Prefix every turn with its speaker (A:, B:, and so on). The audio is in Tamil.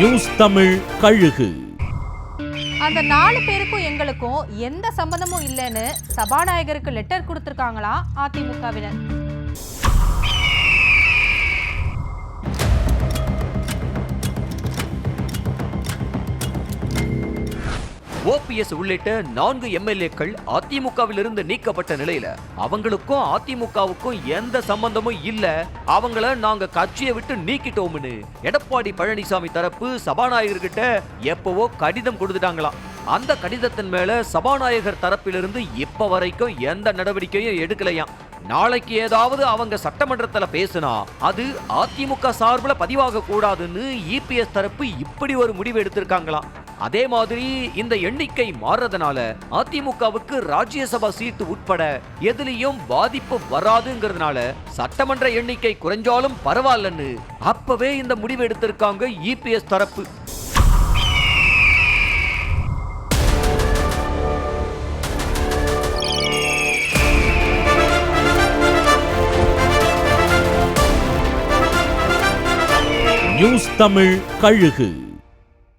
A: நியூஸ் தமிழ் கழுகு.
B: அந்த 4 பேருக்கும் எங்களுக்கும் எந்த சம்பந்தமும் இல்லைன்னு சபாநாயகருக்கு லெட்டர் கொடுத்திருக்காங்களா அதிமுகவினர்.
C: ஓபிஎஸ் உள்ளிட்ட 4 எம்எல்ஏக்கள் அதிமுகவிலிருந்து நீக்கப்பட்ட நிலையில அவங்களுக்கும் அதிமுகவுக்கும் எந்த சம்பந்தமும் இல்ல, அவங்கள நாங்க கட்சியை விட்டு நீக்கிட்டோம்னு எடப்பாடி பழனிசாமி தரப்பு சபாநாயகர்கிட்ட எப்பவோ கடிதம் கொடுத்துட்டாங்களாம். அந்த கடிதத்தின் மேல சபாநாயகர் தரப்பிலிருந்து இப்ப வரைக்கும் எந்த நடவடிக்கையும் எடுக்கலையாம். நாளைக்கு ஏதாவது அவங்க சட்டமன்றத்துல பேசினா அது அதிமுக சார்பில் பதிவாக கூடாதுன்னு இபிஎஸ் தரப்பு இப்படி ஒரு முடிவு எடுத்திருக்காங்களாம். அதே மாதிரி இந்த எண்ணிக்கை மாறுறதுனால அதிமுகவுக்கு ராஜ்யசபா சீட்டு உட்பட எதிலையும் பாதிப்பு வராதுங்கிறதுனால சட்டமன்ற எண்ணிக்கை குறைஞ்சாலும் பரவாயில்லன்னு அப்பவே இந்த முடிவு எடுத்திருக்காங்க இபிஎஸ் தரப்பு.
A: நியூஸ் தமிழ் கழுகு.